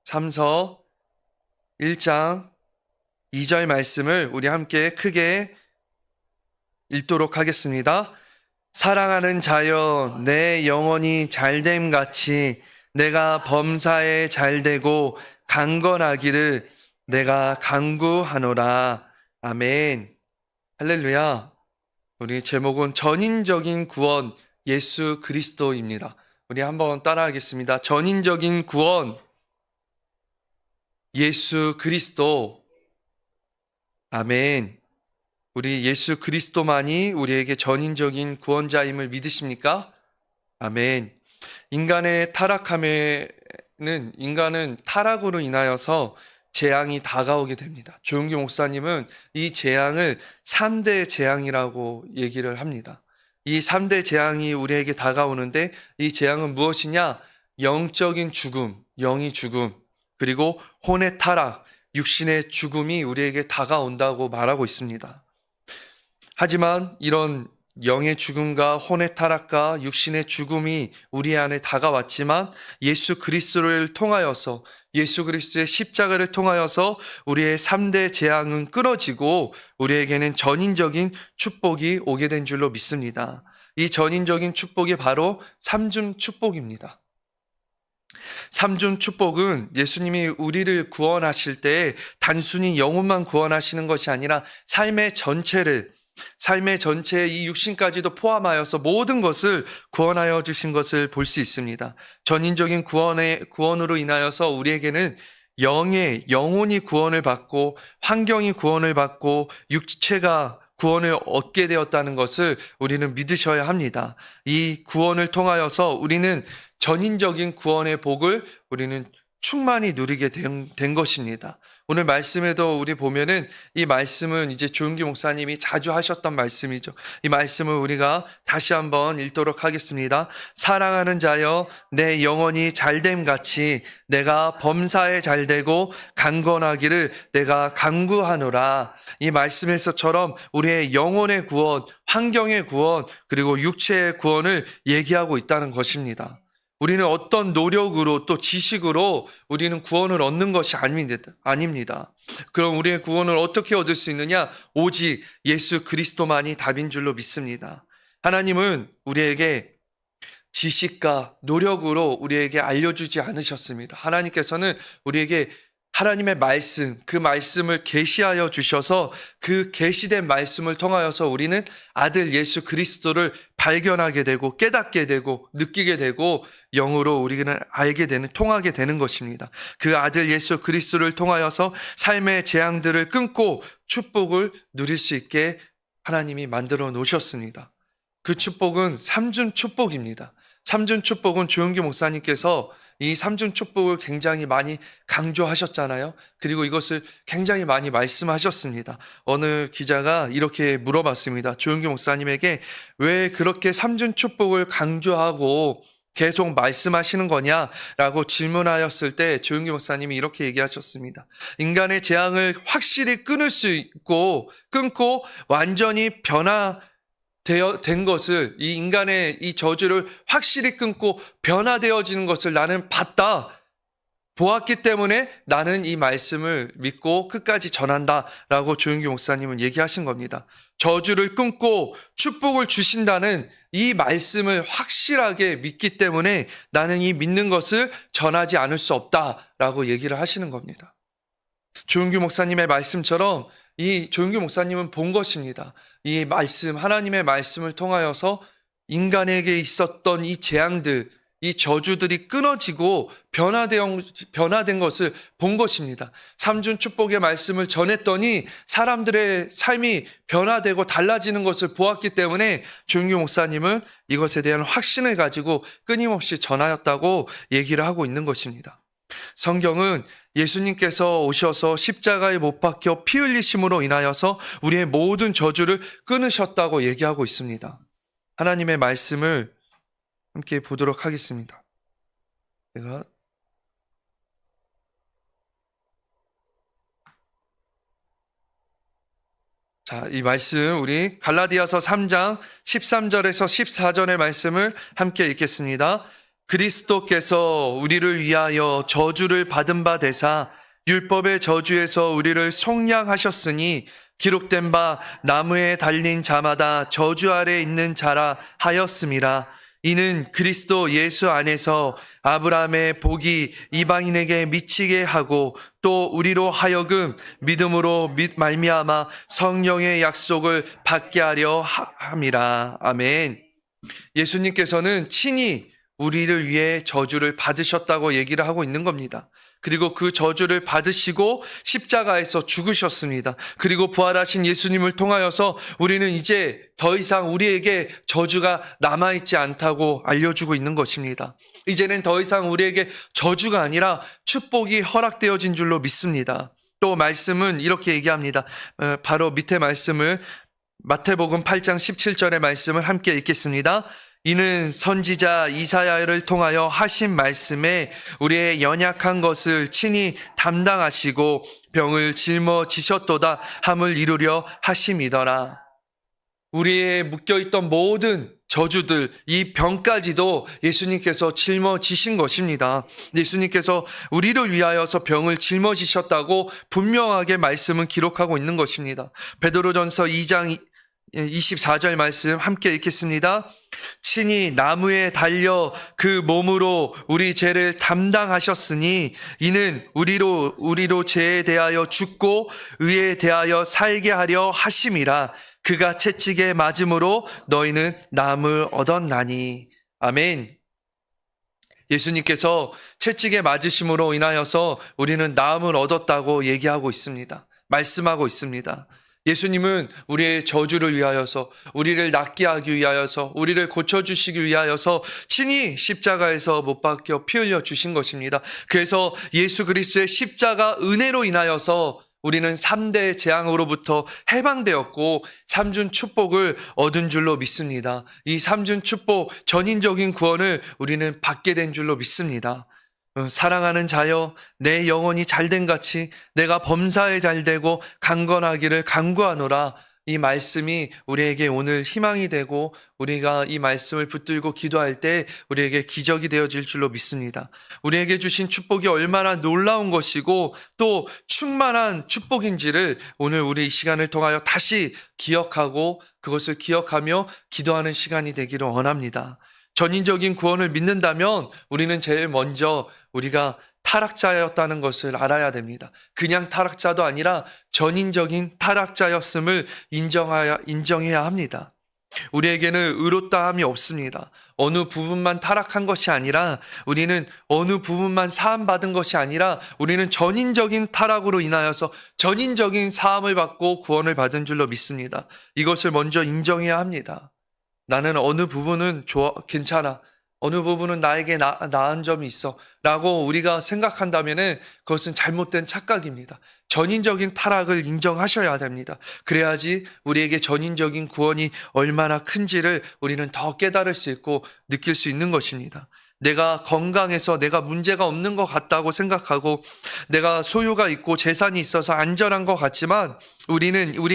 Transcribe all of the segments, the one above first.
3서 1장 2절 말씀을 우리 함께 크게 읽도록 하겠습니다. 사랑하는 자여, 내 영혼이 잘됨 같이 내가 범사에 잘되고 강건하기를 내가 간구하노라. 아멘. 할렐루야. 우리 제목은 전인적인 구원 예수 그리스도입니다. 우리 한번 따라하겠습니다. 전인적인 구원 예수 그리스도. 아멘. 우리 예수 그리스도만이 우리에게 전인적인 구원자임을 믿으십니까? 아멘. 인간의 타락함에는 인간은 타락으로 인하여서 재앙이 다가오게 됩니다. 조용기 목사님은 이 재앙을 3대 재앙이라고 얘기를 합니다. 이 3대 재앙이 우리에게 다가오는데 이 재앙은 무엇이냐? 영적인 죽음, 영의 죽음, 그리고 혼의 타락, 육신의 죽음이 우리에게 다가온다고 말하고 있습니다. 하지만 이런 영의 죽음과 혼의 타락과 육신의 죽음이 우리 안에 다가왔지만 예수 그리스도를 통하여서, 예수 그리스도의 십자가를 통하여서 우리의 3대 재앙은 끊어지고 우리에게는 전인적인 축복이 오게 된 줄로 믿습니다. 이 전인적인 축복이 바로 삼중 축복입니다. 삼중 축복은 예수님이 우리를 구원하실 때 단순히 영혼만 구원하시는 것이 아니라 삶의 전체 이 육신까지도 포함하여서 모든 것을 구원하여 주신 것을 볼 수 있습니다. 전인적인 구원으로 인하여서 우리에게는 영혼이 구원을 받고 환경이 구원을 받고 육체가 구원을 얻게 되었다는 것을 우리는 믿으셔야 합니다. 이 구원을 통하여서 우리는 전인적인 구원의 복을 우리는 충만히 누리게 된 것입니다. 오늘 말씀에도 우리 보면은 이 말씀은 이제 조용기 목사님이 자주 하셨던 말씀이죠. 이 말씀을 우리가 다시 한번 읽도록 하겠습니다. 사랑하는 자여, 내 영혼이 잘됨 같이 내가 범사에 잘되고 강건하기를 내가 간구하노라. 이 말씀에서처럼 우리의 영혼의 구원, 환경의 구원, 그리고 육체의 구원을 얘기하고 있다는 것입니다. 우리는 어떤 노력으로 또 지식으로 우리는 구원을 얻는 것이 아닙니다. 그럼 우리의 구원을 어떻게 얻을 수 있느냐? 오직 예수 그리스도만이 답인 줄로 믿습니다. 하나님은 우리에게 지식과 노력으로 우리에게 알려주지 않으셨습니다. 하나님께서는 우리에게 하나님의 말씀, 그 말씀을 계시하여 주셔서 그 계시된 말씀을 통하여서 우리는 아들 예수 그리스도를 발견하게 되고 깨닫게 되고 느끼게 되고 영으로 우리는 알게 되는, 통하게 되는 것입니다. 그 아들 예수 그리스도를 통하여서 삶의 재앙들을 끊고 축복을 누릴 수 있게 하나님이 만들어 놓으셨습니다. 그 축복은 삼중 축복입니다. 삼중 축복은 조용기 목사님께서 이 삼중 축복을 굉장히 많이 강조하셨잖아요. 그리고 이것을 굉장히 많이 말씀하셨습니다. 어느 기자가 이렇게 물어봤습니다. 조용기 목사님에게 왜 그렇게 삼중 축복을 강조하고 계속 말씀하시는 거냐라고 질문하였을 때 조용기 목사님이 이렇게 얘기하셨습니다. 인간의 재앙을 확실히 끊을 수 있고 끊고 완전히 된 것을, 이 인간의 이 저주를 확실히 끊고 변화되어지는 것을 나는 보았기 때문에 나는 이 말씀을 믿고 끝까지 전한다 라고 조용기 목사님은 얘기하신 겁니다. 저주를 끊고 축복을 주신다는 이 말씀을 확실하게 믿기 때문에 나는 이 믿는 것을 전하지 않을 수 없다라고 얘기를 하시는 겁니다. 조용기 목사님의 말씀처럼 이 조용기 목사님은 본 것입니다. 이 말씀, 하나님의 말씀을 통하여서 인간에게 있었던 이 재앙들, 이 저주들이 끊어지고 변화된 것을 본 것입니다. 삼중 축복의 말씀을 전했더니 사람들의 삶이 변화되고 달라지는 것을 보았기 때문에 조용기 목사님은 이것에 대한 확신을 가지고 끊임없이 전하였다고 얘기를 하고 있는 것입니다. 성경은 예수님께서 오셔서 십자가에 못 박혀 피 흘리심으로 인하여서 우리의 모든 저주를 끊으셨다고 얘기하고 있습니다. 하나님의 말씀을 함께 보도록 하겠습니다. 이 말씀 우리 갈라디아서 3장 13절에서 14절의 말씀을 함께 읽겠습니다. 그리스도께서 우리를 위하여 저주를 받은 바 되사 율법의 저주에서 우리를 속량하셨으니 기록된 바 나무에 달린 자마다 저주 아래 있는 자라 하였음이라. 이는 그리스도 예수 안에서 아브라함의 복이 이방인에게 미치게 하고 또 우리로 하여금 믿음으로 말미암아 성령의 약속을 받게 하려 함이라. 아멘. 예수님께서는 친히 우리를 위해 저주를 받으셨다고 얘기를 하고 있는 겁니다. 그리고 그 저주를 받으시고 십자가에서 죽으셨습니다. 그리고 부활하신 예수님을 통하여서 우리는 이제 더 이상 우리에게 저주가 남아있지 않다고 알려주고 있는 것입니다. 이제는 더 이상 우리에게 저주가 아니라 축복이 허락되어진 줄로 믿습니다. 또 말씀은 이렇게 얘기합니다. 바로 밑에 말씀을 마태복음 8장 17절의 말씀을 함께 읽겠습니다. 이는 선지자 이사야를 통하여 하신 말씀에 우리의 연약한 것을 친히 담당하시고 병을 짊어지셨도다 함을 이루려 하심이더라. 우리의 묶여있던 모든 저주들, 이 병까지도 예수님께서 짊어지신 것입니다. 예수님께서 우리를 위하여서 병을 짊어지셨다고 분명하게 말씀은 기록하고 있는 것입니다. 베드로전서 2장 24절 말씀 함께 읽겠습니다. 친히 나무에 달려 그 몸으로 우리 죄를 담당하셨으니 이는 우리로 죄에 대하여 죽고 의에 대하여 살게 하려 하심이라. 그가 채찍에 맞음으로 너희는 나음을 얻었나니. 아멘. 예수님께서 채찍에 맞으심으로 인하여서 우리는 나음을 얻었다고 얘기하고 있습니다. 말씀하고 있습니다. 예수님은 우리의 저주를 위하여서, 우리를 낫게 하기 위하여서, 우리를 고쳐주시기 위하여서 친히 십자가에서 못 박혀 피 흘려 주신 것입니다. 그래서 예수 그리스도의 십자가 은혜로 인하여서 우리는 3대 재앙으로부터 해방되었고 3중 축복을 얻은 줄로 믿습니다. 이 3중 축복, 전인적인 구원을 우리는 받게 된 줄로 믿습니다. 사랑하는 자여, 내 영혼이 잘된 같이 내가 범사에 잘되고 강건하기를 간구하노라. 이 말씀이 우리에게 오늘 희망이 되고 우리가 이 말씀을 붙들고 기도할 때 우리에게 기적이 되어질 줄로 믿습니다. 우리에게 주신 축복이 얼마나 놀라운 것이고 또 충만한 축복인지를 오늘 우리 이 시간을 통하여 다시 기억하고 그것을 기억하며 기도하는 시간이 되기를 원합니다. 전인적인 구원을 믿는다면 우리는 제일 먼저 우리가 타락자였다는 것을 알아야 됩니다. 그냥 타락자도 아니라 전인적인 타락자였음을 인정해야 합니다. 우리에게는 의롭다함이 없습니다. 어느 부분만 타락한 것이 아니라 우리는 어느 부분만 사함받은 것이 아니라 우리는 전인적인 타락으로 인하여서 전인적인 사함을 받고 구원을 받은 줄로 믿습니다. 이것을 먼저 인정해야 합니다. 나는 어느 부분은 괜찮아. 어느 부분은 나에게 나은 점이 있어. 라고 우리가 생각한다면 그것은 잘못된 착각입니다. 전인적인 타락을 인정하셔야 됩니다. 그래야지 우리에게 전인적인 구원이 얼마나 큰지를 우리는 더 깨달을 수 있고 느낄 수 있는 것입니다. 내가 건강해서 내가 문제가 없는 것 같다고 생각하고 내가 소유가 있고 재산이 있어서 안전한 것 같지만 우리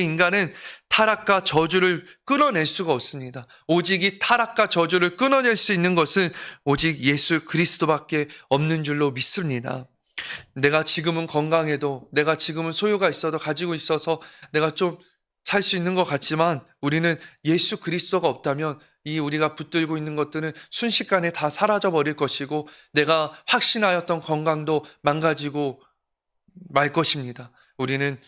인간은 타락과 저주를 끊어낼 수가 없습니다. 오직 이 타락과 저주를 끊어낼 수 있는 것은 오직 예수 그리스도밖에 없는 줄로 믿습니다. 내가 지금은 건강해도 내가 지금은 소유가 있어도 가지고 있어서 내가 좀 살 수 있는 것 같지만 우리는 예수 그리스도가 없다면 이 우리가 붙들고 있는 것들은 순식간에 다 사라져 버릴 것이고 내가 확신하였던 건강도 망가지고 말 것입니다. 우리는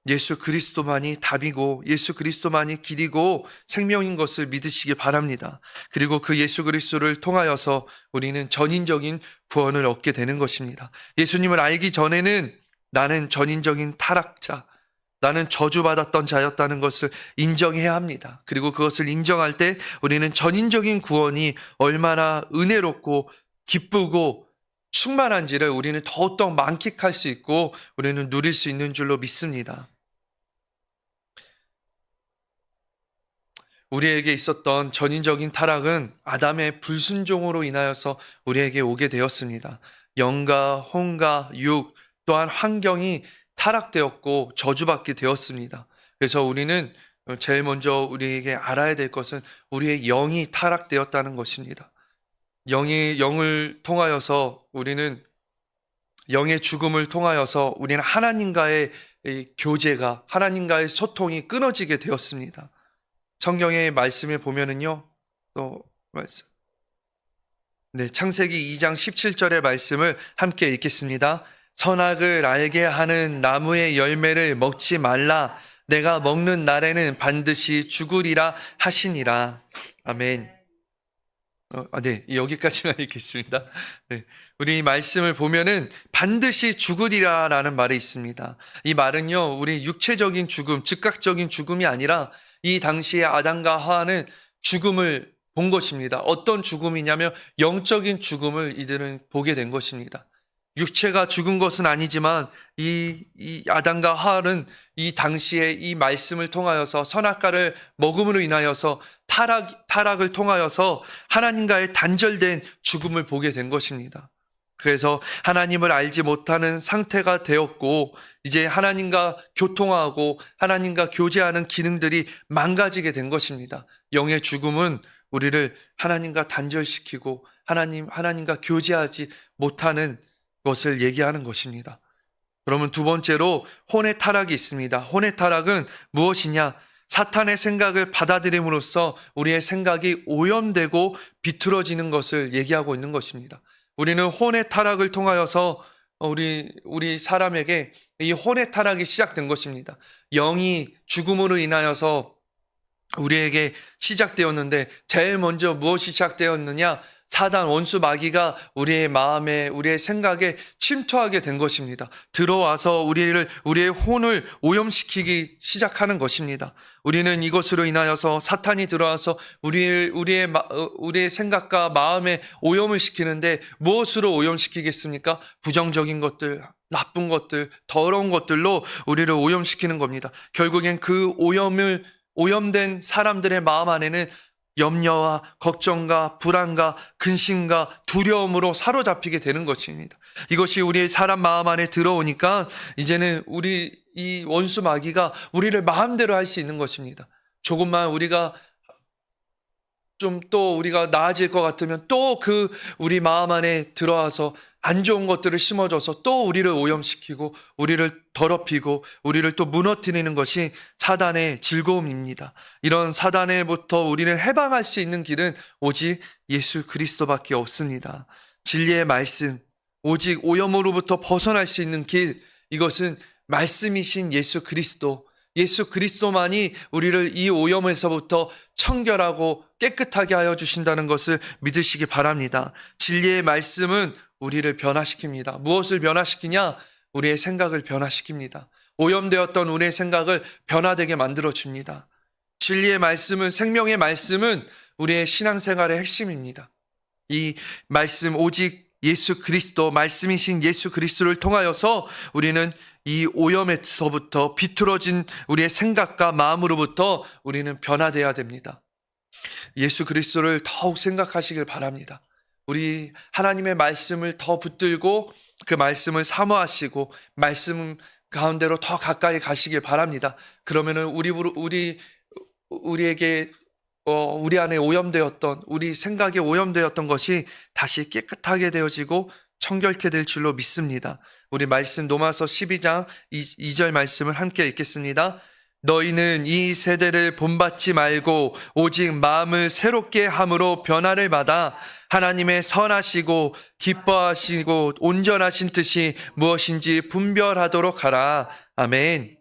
예수 그리스도만이 답이고 예수 그리스도만이 길이고 생명인 것을 믿으시기 바랍니다. 그리고 그 예수 그리스도를 통하여서 우리는 전인적인 구원을 얻게 되는 것입니다. 예수님을 알기 전에는 나는 전인적인 타락자, 나는 저주받았던 자였다는 것을 인정해야 합니다. 그리고 그것을 인정할 때 우리는 전인적인 구원이 얼마나 은혜롭고 기쁘고 충만한지를 우리는 더욱 만끽할 수 있고 우리는 누릴 수 있는 줄로 믿습니다. 우리에게 있었던 전인적인 타락은 아담의 불순종으로 인하여서 우리에게 오게 되었습니다. 영과 혼과 육 또한 환경이 타락되었고 저주받게 되었습니다. 그래서 우리는 제일 먼저 우리에게 알아야 될 것은 우리의 영이 타락되었다는 것입니다. 영을 통하여서 영의 죽음을 통하여서 우리는 하나님과의 이 교제가, 하나님과의 소통이 끊어지게 되었습니다. 성경의 말씀에 보면은요, 또 말씀. 네, 창세기 2장 17절의 말씀을 함께 읽겠습니다. 선악을 알게 하는 나무의 열매를 먹지 말라. 내가 먹는 날에는 반드시 죽으리라 하시니라. 아멘. 네, 여기까지만 읽겠습니다. 네, 우리 말씀을 보면은 반드시 죽으리라라는 말이 있습니다. 이 말은요, 우리 육체적인 죽음, 즉각적인 죽음이 아니라 이 당시에 아담과 하와는 죽음을 본 것입니다. 어떤 죽음이냐면 영적인 죽음을 이들은 보게 된 것입니다. 육체가 죽은 것은 아니지만 이 아담과 하와는 이 당시에 이 말씀을 통하여서 선악과를 먹음으로 인하여서 타락을 통하여서 하나님과의 단절된 죽음을 보게 된 것입니다. 그래서 하나님을 알지 못하는 상태가 되었고 이제 하나님과 교통하고 하나님과 교제하는 기능들이 망가지게 된 것입니다. 영의 죽음은 우리를 하나님과 단절시키고 하나님과 교제하지 못하는 것을 얘기하는 것입니다. 그러면 두 번째로 혼의 타락이 있습니다. 혼의 타락은 무엇이냐? 사탄의 생각을 받아들임으로써 우리의 생각이 오염되고 비틀어지는 것을 얘기하고 있는 것입니다. 우리는 혼의 타락을 통하여서 우리 사람에게 이 혼의 타락이 시작된 것입니다. 영이 죽음으로 인하여서 우리에게 시작되었는데 제일 먼저 무엇이 시작되었느냐? 사단 원수 마귀가 우리의 마음에 우리의 생각에 침투하게 된 것입니다. 들어와서 우리의 혼을 오염시키기 시작하는 것입니다. 우리는 이것으로 인하여서 사탄이 들어와서 우리의 생각과 마음에 오염을 시키는데 무엇으로 오염시키겠습니까? 부정적인 것들, 나쁜 것들, 더러운 것들로 우리를 오염시키는 겁니다. 결국엔 그 오염된 사람들의 마음 안에는 염려와 걱정과 불안과 근심과 두려움으로 사로잡히게 되는 것입니다. 이것이 우리의 사람 마음 안에 들어오니까 이제는 이 원수 마귀가 우리를 마음대로 할 수 있는 것입니다. 조금만 우리가 나아질 것 같으면 또 우리 마음 안에 들어와서 안 좋은 것들을 심어줘서 또 우리를 오염시키고 우리를 더럽히고 우리를 또 무너뜨리는 것이 사단의 즐거움입니다. 이런 사단에부터 우리를 해방할 수 있는 길은 오직 예수 그리스도밖에 없습니다. 진리의 말씀, 오직 오염으로부터 벗어날 수 있는 길, 이것은 말씀이신 예수 그리스도만이 우리를 이 오염에서부터 청결하고 깨끗하게 하여 주신다는 것을 믿으시기 바랍니다. 진리의 말씀은 우리를 변화시킵니다. 무엇을 변화시키냐? 우리의 생각을 변화시킵니다. 오염되었던 우리의 생각을 변화되게 만들어줍니다. 진리의 말씀은, 생명의 말씀은 우리의 신앙생활의 핵심입니다. 이 말씀, 오직 예수 그리스도, 말씀이신 예수 그리스도를 통하여서 우리는 이 오염에서부터 비틀어진 우리의 생각과 마음으로부터 우리는 변화되어야 됩니다. 예수 그리스도를 더욱 생각하시길 바랍니다. 우리 하나님의 말씀을 더 붙들고 그 말씀을 사모하시고 말씀 가운데로 더 가까이 가시길 바랍니다. 그러면은 우리에게 우리 안에 오염되었던, 우리 생각에 오염되었던 것이 다시 깨끗하게 되어지고 청결케 될 줄로 믿습니다. 우리 말씀 로마서 12장 2절 말씀을 함께 읽겠습니다. 너희는 이 세대를 본받지 말고 오직 마음을 새롭게 함으로 변화를 받아 하나님의 선하시고 기뻐하시고 온전하신 뜻이 무엇인지 분별하도록 하라. 아멘.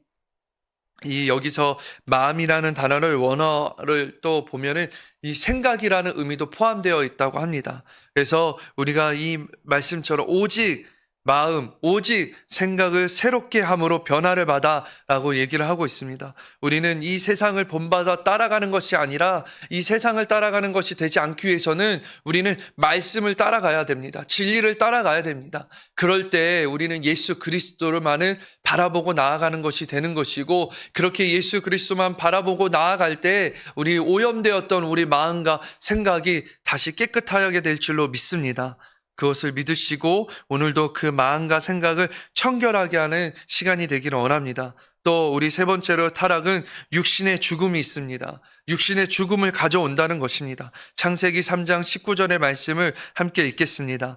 여기서 마음이라는 단어를 원어를 또 보면은 이 생각이라는 의미도 포함되어 있다고 합니다. 그래서 우리가 이 말씀처럼 오직 마음, 오직 생각을 새롭게 함으로 변화를 받아라고 얘기를 하고 있습니다. 우리는 이 세상을 본받아 따라가는 것이 아니라 이 세상을 따라가는 것이 되지 않기 위해서는 우리는 말씀을 따라가야 됩니다. 진리를 따라가야 됩니다. 그럴 때 우리는 예수 그리스도를만을 바라보고 나아가는 것이 되는 것이고, 그렇게 예수 그리스도만 바라보고 나아갈 때 우리 오염되었던 우리 마음과 생각이 다시 깨끗하게 될 줄로 믿습니다. 그것을 믿으시고 오늘도 그 마음과 생각을 청결하게 하는 시간이 되기를 원합니다. 또 우리 세 번째로 타락은 육신의 죽음이 있습니다. 육신의 죽음을 가져온다는 것입니다. 창세기 3장 19절의 말씀을 함께 읽겠습니다.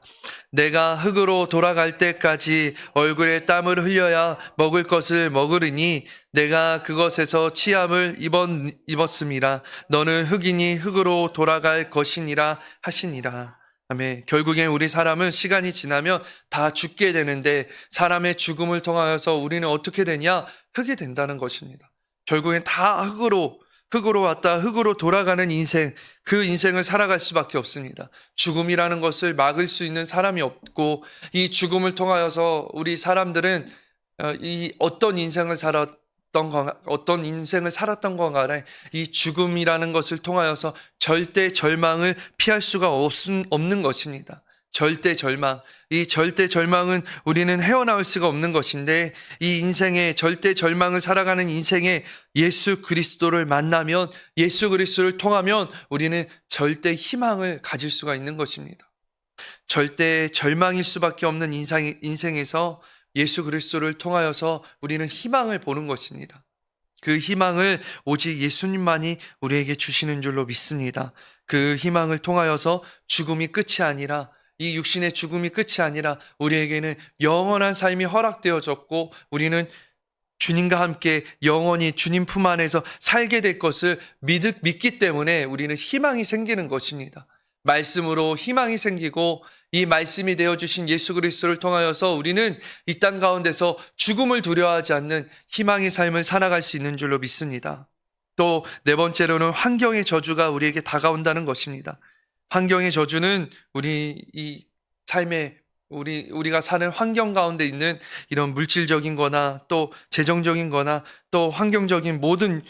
내가 흙으로 돌아갈 때까지 얼굴에 땀을 흘려야 먹을 것을 먹으리니 내가 그것에서 치함을 입었음이라. 너는 흙이니 흙으로 돌아갈 것이니라 하시니라. 아멘. 결국엔 우리 사람은 시간이 지나면 다 죽게 되는데 사람의 죽음을 통하여서 우리는 어떻게 되냐? 흙이 된다는 것입니다. 결국엔 다 흙으로 왔다 흙으로 돌아가는 인생, 그 인생을 살아갈 수밖에 없습니다. 죽음이라는 것을 막을 수 있는 사람이 없고, 이 죽음을 통하여서 우리 사람들은 이 어떤 인생을 살았던 건 간에 이 죽음이라는 것을 통하여서 절대 절망을 피할 수가 없는 것입니다. 절대 절망. 이 절대 절망은 우리는 헤어나올 수가 없는 것인데, 이 인생의 절대 절망을 살아가는 인생에 예수 그리스도를 만나면, 예수 그리스도를 통하면 우리는 절대 희망을 가질 수가 있는 것입니다. 절대 절망일 수밖에 없는 인생에서 예수 그리스도를 통하여서 우리는 희망을 보는 것입니다. 그 희망을 오직 예수님만이 우리에게 주시는 줄로 믿습니다. 그 희망을 통하여서 죽음이 끝이 아니라, 이 육신의 죽음이 끝이 아니라 우리에게는 영원한 삶이 허락되어졌고, 우리는 주님과 함께 영원히 주님 품 안에서 살게 될 것을 믿기 때문에 우리는 희망이 생기는 것입니다. 말씀으로 희망이 생기고, 이 말씀이 되어주신 예수 그리스도를 통하여서 우리는 이 땅 가운데서 죽음을 두려워하지 않는 희망의 삶을 살아갈 수 있는 줄로 믿습니다. 또 네 번째로는 환경의 저주가 우리에게 다가온다는 것입니다. 환경의 저주는 우리 이 삶에 우리가 사는 환경 가운데 있는 이런 물질적인 거나 또 재정적인 거나 또 환경적인 모든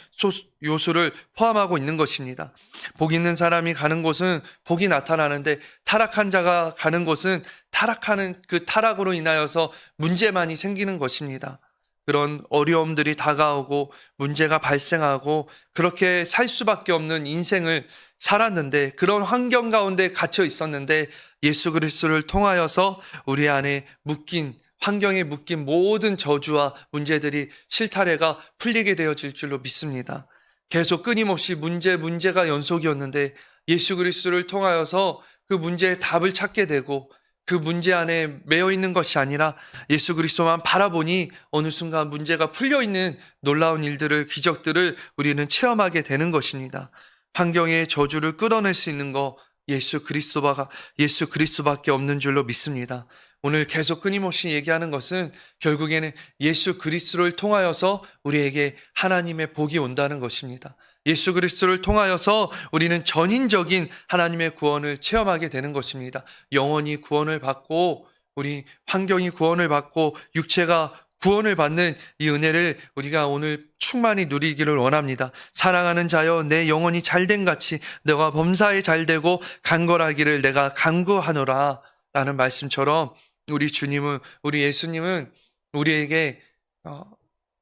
요소를 포함하고 있는 것입니다. 복 있는 사람이 가는 곳은 복이 나타나는데, 타락한 자가 가는 곳은 타락하는 그 타락으로 인하여서 문제만이 생기는 것입니다. 그런 어려움들이 다가오고 문제가 발생하고 그렇게 살 수밖에 없는 인생을 살았는데, 그런 환경 가운데 갇혀 있었는데 예수 그리스도를 통하여서 우리 안에 환경에 묶인 모든 저주와 문제들이 실타래가 풀리게 되어질 줄로 믿습니다. 계속 끊임없이 문제가 연속이었는데 예수 그리스도를 통하여서 그 문제의 답을 찾게 되고, 그 문제 안에 매여 있는 것이 아니라 예수 그리스도만 바라보니 어느 순간 문제가 풀려 있는 놀라운 일들을, 기적들을 우리는 체험하게 되는 것입니다. 환경의 저주를 끊어낼 수 있는 거 예수 그리스도밖에 없는 줄로 믿습니다. 오늘 계속 끊임없이 얘기하는 것은 결국에는 예수 그리스도를 통하여서 우리에게 하나님의 복이 온다는 것입니다. 예수 그리스도를 통하여서 우리는 전인적인 하나님의 구원을 체험하게 되는 것입니다. 영혼이 구원을 받고, 우리 환경이 구원을 받고, 육체가 구원을 받는 이 은혜를 우리가 오늘 충만히 누리기를 원합니다. 사랑하는 자여, 내 영혼이 잘된 같이 너가 범사에 잘되고 간절하기를 내가 간구하노라 라는 말씀처럼, 우리 예수님은 우리에게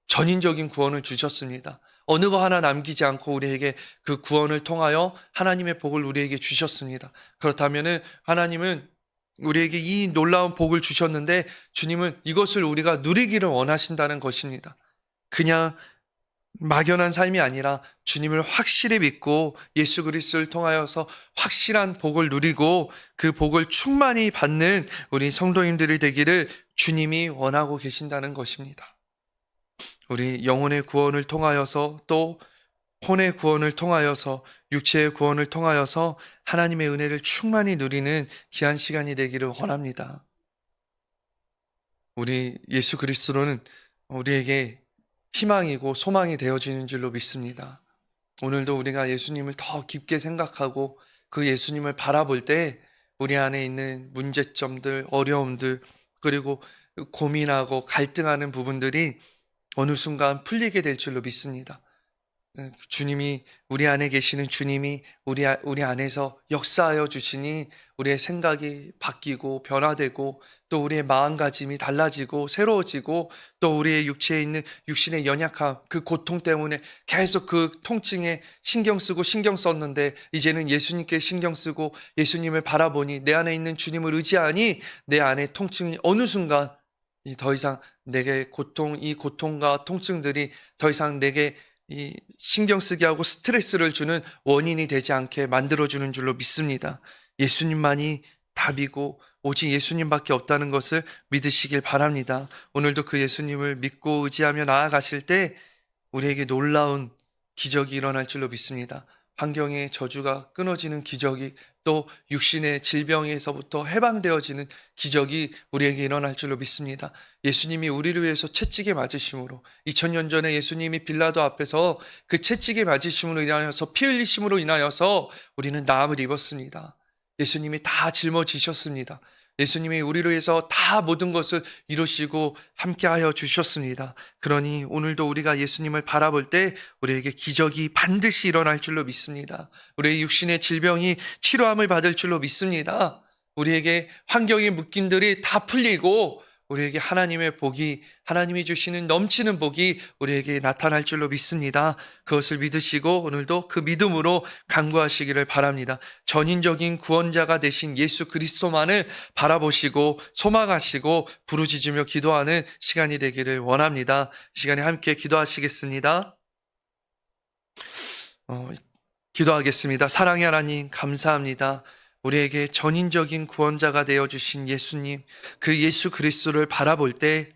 전인적인 구원을 주셨습니다. 어느 거 하나 남기지 않고 우리에게 그 구원을 통하여 하나님의 복을 우리에게 주셨습니다. 그렇다면 하나님은 우리에게 이 놀라운 복을 주셨는데, 주님은 이것을 우리가 누리기를 원하신다는 것입니다. 그냥 막연한 삶이 아니라 주님을 확실히 믿고 예수 그리스도를 통하여서 확실한 복을 누리고 그 복을 충만히 받는 우리 성도님들이 되기를 주님이 원하고 계신다는 것입니다. 우리 영혼의 구원을 통하여서, 또 혼의 구원을 통하여서, 육체의 구원을 통하여서 하나님의 은혜를 충만히 누리는 귀한 시간이 되기를 원합니다. 우리 예수 그리스도는 우리에게 희망이고 소망이 되어지는 줄로 믿습니다. 오늘도 우리가 예수님을 더 깊게 생각하고 그 예수님을 바라볼 때 우리 안에 있는 문제점들, 어려움들, 그리고 고민하고 갈등하는 부분들이 어느 순간 풀리게 될 줄로 믿습니다. 주님이, 우리 안에 계시는 주님이 우리 안에서 역사하여 주시니 우리의 생각이 바뀌고 변화되고, 또 우리의 마음가짐이 달라지고 새로워지고, 또 우리의 육체에 있는 육신의 연약함, 그 고통 때문에 계속 그 통증에 신경 썼는데 이제는 예수님께 신경 쓰고 예수님을 바라보니, 내 안에 있는 주님을 의지하니 내 안에 통증이 어느 순간 더 이상 내게 이 고통과 통증들이 더 이상 내게 이 신경 쓰게 하고 스트레스를 주는 원인이 되지 않게 만들어주는 줄로 믿습니다. 예수님만이 답이고 오직 예수님밖에 없다는 것을 믿으시길 바랍니다. 오늘도 그 예수님을 믿고 의지하며 나아가실 때 우리에게 놀라운 기적이 일어날 줄로 믿습니다. 환경의 저주가 끊어지는 기적이, 또 육신의 질병에서부터 해방되어지는 기적이 우리에게 일어날 줄로 믿습니다. 예수님이 우리를 위해서 채찍에 맞으심으로, 2000년 전에 예수님이 빌라도 앞에서 그 채찍에 맞으심으로 인하여서, 피 흘리심으로 인하여서 우리는 나음을 입었습니다. 예수님이 다 짊어지셨습니다. 예수님이 우리를 위해서 다 모든 것을 이루시고 함께하여 주셨습니다. 그러니 오늘도 우리가 예수님을 바라볼 때 우리에게 기적이 반드시 일어날 줄로 믿습니다. 우리의 육신의 질병이 치료함을 받을 줄로 믿습니다. 우리에게 환경의 묶임들이 다 풀리고 우리에게 하나님의 복이, 하나님이 주시는 넘치는 복이 우리에게 나타날 줄로 믿습니다. 그것을 믿으시고 오늘도 그 믿음으로 간구하시기를 바랍니다. 전인적인 구원자가 되신 예수 그리스도만을 바라보시고 소망하시고 부르짖으며 기도하는 시간이 되기를 원합니다. 이 시간에 함께 기도하시겠습니다. 기도하겠습니다. 사랑의 하나님, 감사합니다. 우리에게 전인적인 구원자가 되어주신 예수님, 그 예수 그리스도를 바라볼 때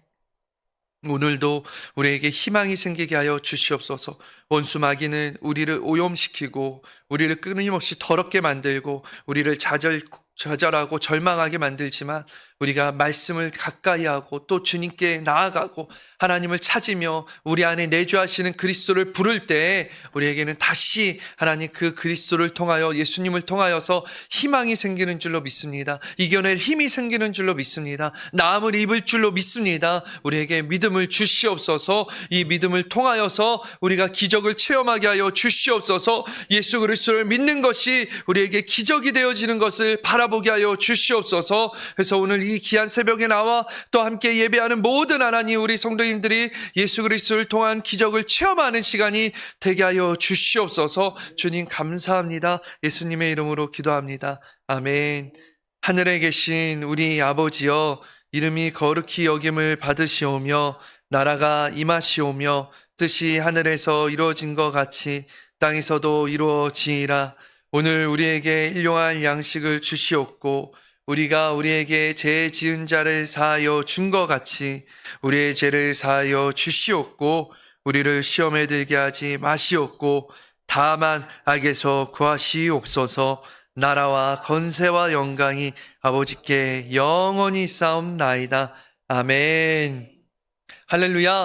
오늘도 우리에게 희망이 생기게 하여 주시옵소서. 원수 마귀는 우리를 오염시키고 우리를 끊임없이 더럽게 만들고 우리를 좌절하고 절망하게 만들지만, 우리가 말씀을 가까이 하고 또 주님께 나아가고 하나님을 찾으며 우리 안에 내주하시는 그리스도를 부를 때 우리에게는 다시 하나님 그 그리스도를 통하여, 예수님을 통하여서 희망이 생기는 줄로 믿습니다. 이겨낼 힘이 생기는 줄로 믿습니다. 나음을 입을 줄로 믿습니다. 우리에게 믿음을 주시옵소서. 이 믿음을 통하여서 우리가 기적을 체험하게 하여 주시옵소서. 예수 그리스도를 믿는 것이 우리에게 기적이 되어지는 것을 바라보게 하여 주시옵소서. 그래서 오늘 이 귀한 새벽에 나와 또 함께 예배하는 모든 하나님 우리 성도님들이 예수 그리스도를 통한 기적을 체험하는 시간이 되게 하여 주시옵소서. 주님 감사합니다. 예수님의 이름으로 기도합니다. 아멘. 하늘에 계신 우리 아버지여, 이름이 거룩히 여김을 받으시오며 나라가 임하시오며 뜻이 하늘에서 이루어진 것 같이 땅에서도 이루어지이라. 오늘 우리에게 일용할 양식을 주시옵고 우리가 우리에게 죄 지은 자를 사하여 준 것 같이 우리의 죄를 사하여 주시옵고 우리를 시험에 들게 하지 마시옵고 다만 악에서 구하시옵소서. 나라와 권세와 영광이 아버지께 영원히 싸움나이다. 아멘. 할렐루야.